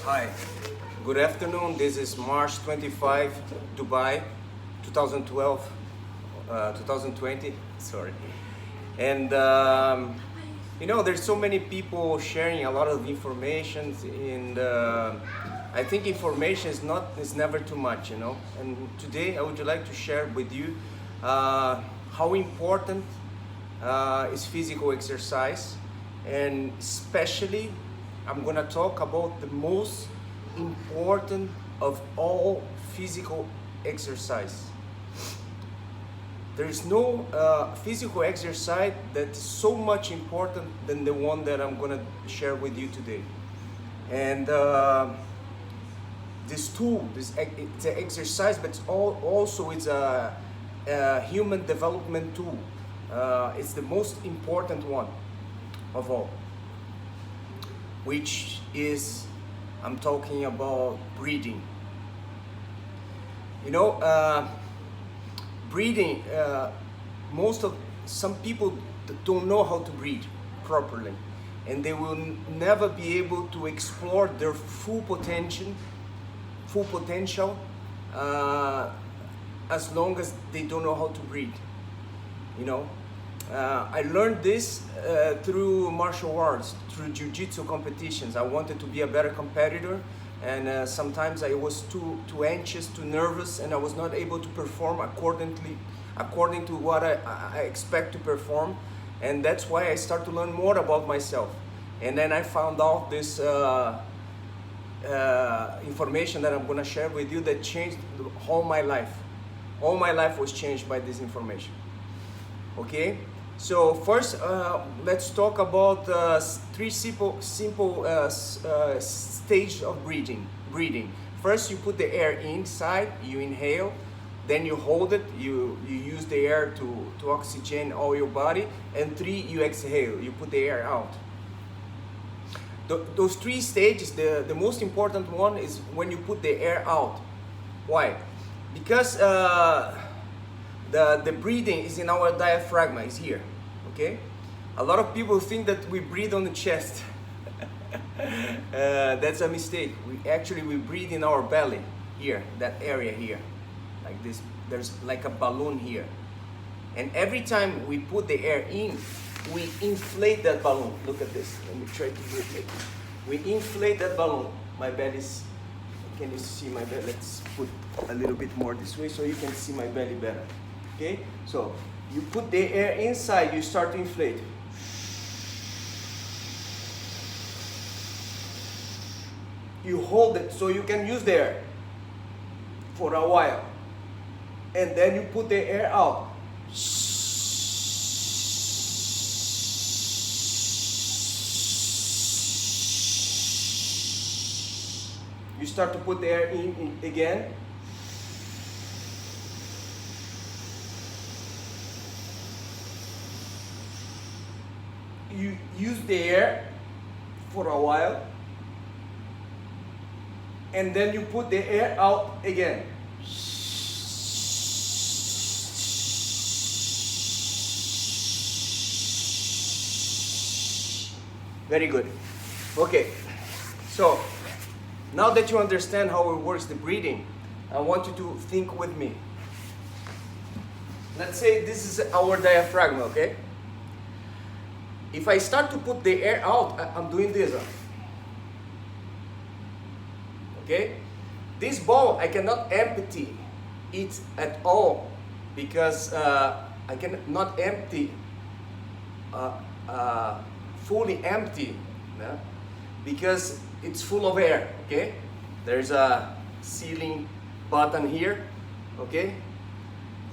Hi, good afternoon. This is March 25, Dubai, 2012, 2020, sorry. And there's so many people sharing a lot of information, and I think information is never too much, And today I would like to share with you how important is physical exercise, and especially I'm gonna talk about the most important of all physical exercise. There is no physical exercise that is so much important than the one that I'm gonna share with you today. And this tool, it's an exercise, but also it's a human development tool. It's the most important one of all, which is, I'm talking about breathing. Breathing, some people don't know how to breathe properly, and they will never be able to explore their full potential as long as they don't know how to breathe. I learned this through martial arts, through jiu-jitsu competitions. I wanted to be a better competitor, and sometimes I was too anxious, too nervous, and I was not able to perform according to what I expect to perform. And that's why I started to learn more about myself. And then I found out this information that I'm going to share with you that changed all my life. All my life was changed by this information. Okay, so first let's talk about three simple stages of breathing. First, you put the air inside, you inhale, then you hold it, you use the air to oxygen all your body, and three, you exhale, you put the air out. Those three stages, the most important one is when you put the air out. Why? Because the breathing is in our diaphragm, is here, okay? A lot of people think that we breathe on the chest. That's a mistake. We breathe in our belly, here, that area here, like this. There's like a balloon here. And every time we put the air in, we inflate that balloon. Look at this. Let me try to do it like this. We inflate that balloon. My belly is, can you see my belly? Let's put a little bit more this way so you can see my belly better. Okay, so you put the air inside, you start to inflate. You hold it so you can use the air for a while. And then you put the air out. You start to put the air in again. You use the air for a while, and then you put the air out again. Very good. Okay, so now that you understand how it works, the breathing, I want you to think with me. Let's say this is our diaphragm, okay? If I start to put the air out, I'm doing this. Okay? This ball, I cannot empty it at all because I cannot empty, fully empty, because it's full of air, okay? There's a ceiling button here, okay?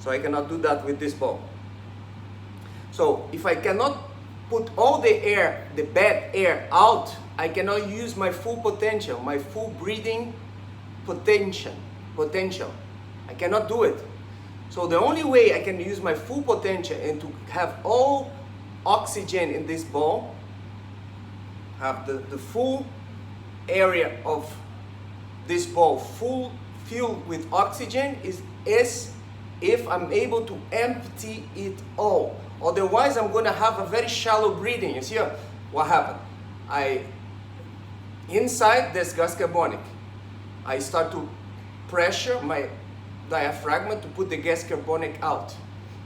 So I cannot do that with this ball. So if I cannot put all the air, the bad air out, I cannot use my full potential, my full breathing potential. I cannot do it. So the only way I can use my full potential and to have all oxygen in this ball, have the full area of this ball filled with oxygen is if I'm able to empty it all. Otherwise, I'm going to have a very shallow breathing. You see what happened? Inside this gas carbonic, I start to pressure my diaphragm to put the gas carbonic out.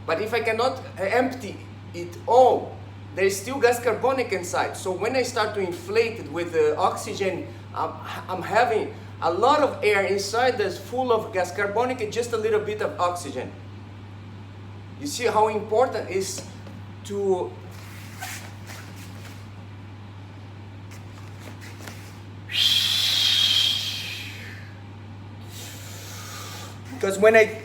But if I cannot empty it all, there is still gas carbonic inside. So when I start to inflate it with the oxygen, I'm having a lot of air inside that's full of gas carbonic and just a little bit of oxygen. You see how important it is to because when I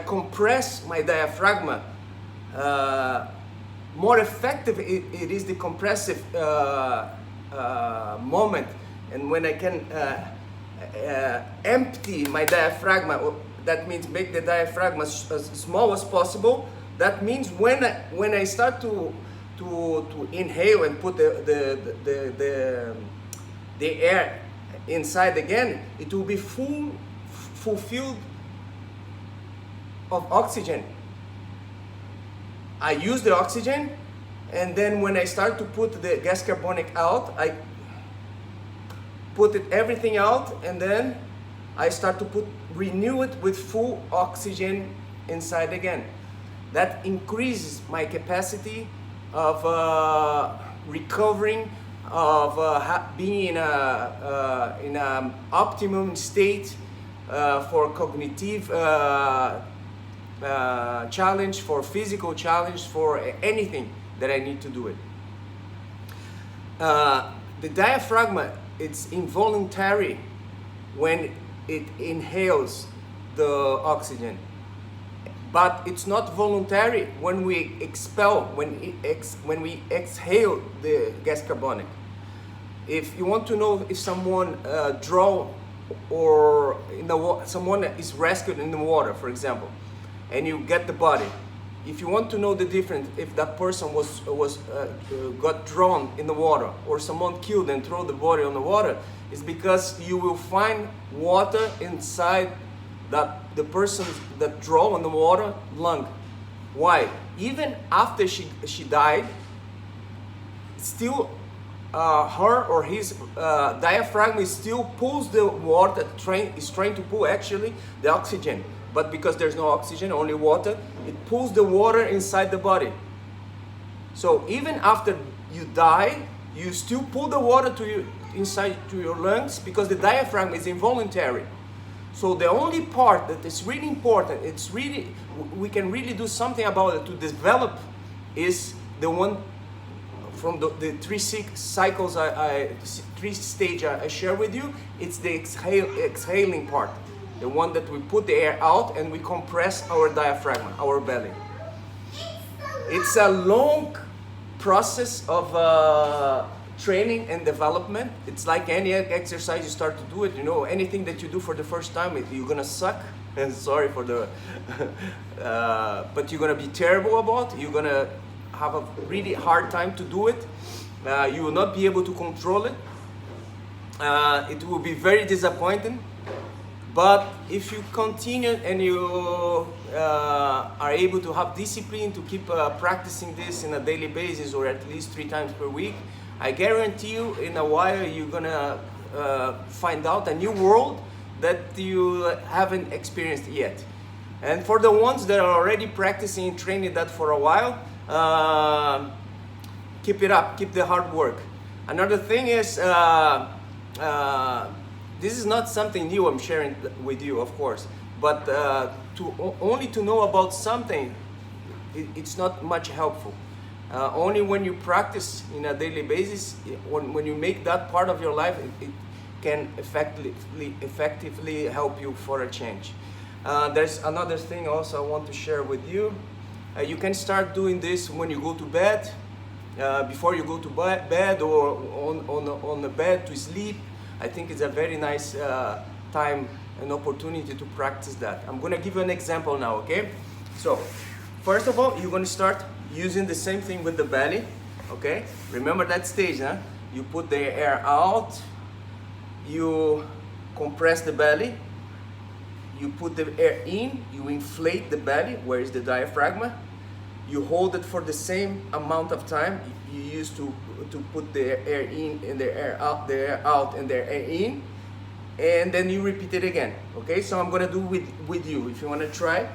compress my diaphragm, more effective it is the compressive moment, and when I can empty my diaphragm, that means make the diaphragm as small as possible. That means when I start to inhale and put the air inside again, it will be fulfilled of oxygen. I use the oxygen, and then when I start to put the gas carbonic out, I put everything out, and then I start to renew it with full oxygen inside again. That increases my capacity of recovering, of being in an optimum state for cognitive challenge, for physical challenge, for anything that I need to do it. The diaphragm, it's involuntary when it inhales the oxygen, but it's not voluntary when we expel, when we exhale the gas carbonic. If you want to know if someone drowned or someone is rescued in the water, for example, and you get the body, if you want to know the difference, if that person got drowned in the water or someone killed and throw the body on the water, it's because you will find water inside the person that drowned in the water lung. Why? Even after she died, still her or his diaphragm still pulls the water, is trying to pull actually the oxygen. But because there's no oxygen, only water, it pulls the water inside the body. So even after you die, you still pull the water inside to your lungs because the diaphragm is involuntary. So the only part that is really important, we can really do something about it to develop, is the one from the three cycles three stage I share with you. It's the exhaling part. The one that we put the air out and we compress our diaphragm, our belly. It's a long process of training and development. It's like any exercise you start to do it. You know, anything that you do for the first time, you're gonna suck. And sorry for the, but you're gonna be terrible about. You're gonna have a really hard time to do it. You will not be able to control it. It will be very disappointing. But if you continue and you are able to have discipline to keep practicing this on a daily basis or at least 3 times per week, I guarantee you in a while you're gonna find out a new world that you haven't experienced yet. And for the ones that are already practicing and training that for a while, keep it up, keep the hard work. Another thing is, this is not something new I'm sharing with you, of course, but only to know about something, it's not much helpful. Only when you practice in a daily basis, when you make that part of your life, it can effectively help you for a change. There's another thing also I want to share with you. You can start doing this when you go to bed, before you go to bed, or on the bed to sleep. I think it's a very nice time and opportunity to practice that. I'm gonna give you an example now, okay? So, first of all, you're gonna start using the same thing with the belly, okay? Remember that stage, huh? You put the air out, you compress the belly, you put the air in, you inflate the belly, where is the diaphragm, you hold it for the same amount of time, you use to put the air in and the air out, the air out and the air in, and then you repeat it again. Okay, so I'm gonna do with you if you want to try.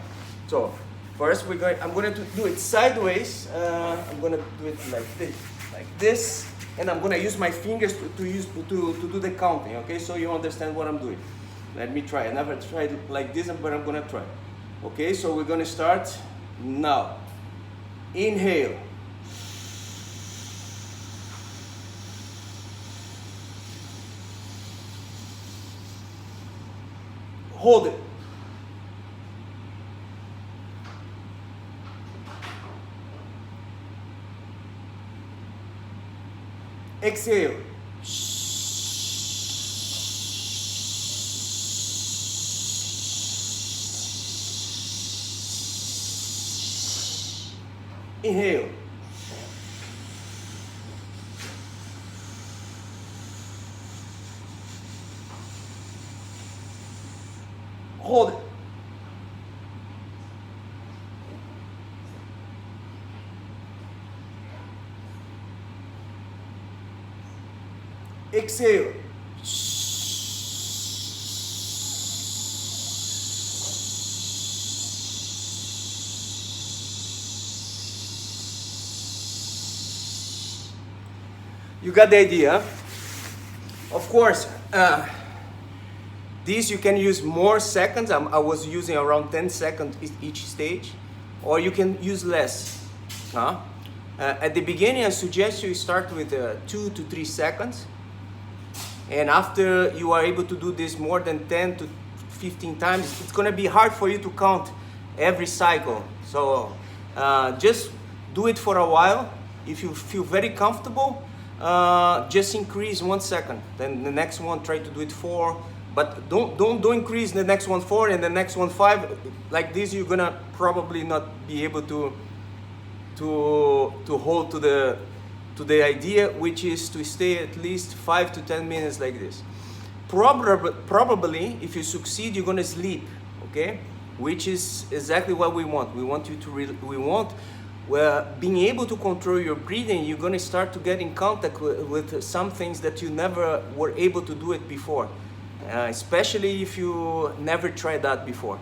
So first I'm gonna do it sideways. I'm gonna do it like this, and I'm gonna use my fingers to do the counting. Okay, so you understand what I'm doing. Let me try. I never tried it like this, but I'm gonna try. Okay, so we're gonna start now. Inhale. Hold it. Exhale. Inhale. Hold it. Exhale. You got the idea. Of course, this you can use more seconds. I was using around 10 seconds each stage, or you can use less. At the beginning, I suggest you start with 2 to 3 seconds. And after you are able to do this more than 10 to 15 times, it's gonna be hard for you to count every cycle. So just do it for a while. If you feel very comfortable, just increase 1 second. Then the next one, try to do it 4. But don't increase the next one 4 and the next one 5. Like this, you're gonna probably not be able to hold to the idea, which is to stay at least 5 to 10 minutes like this. Probably, if you succeed, you're gonna sleep, okay? Which is exactly what we want. We want you to being able to control your breathing. You're gonna start to get in contact with some things that you never were able to do it before, especially if you never tried that before.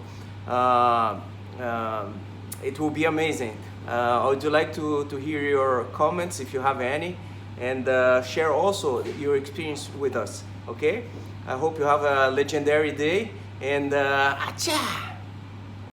It will be amazing. I would like to hear your comments if you have any, and share also your experience with us. Okay? I hope you have a legendary day, and acha!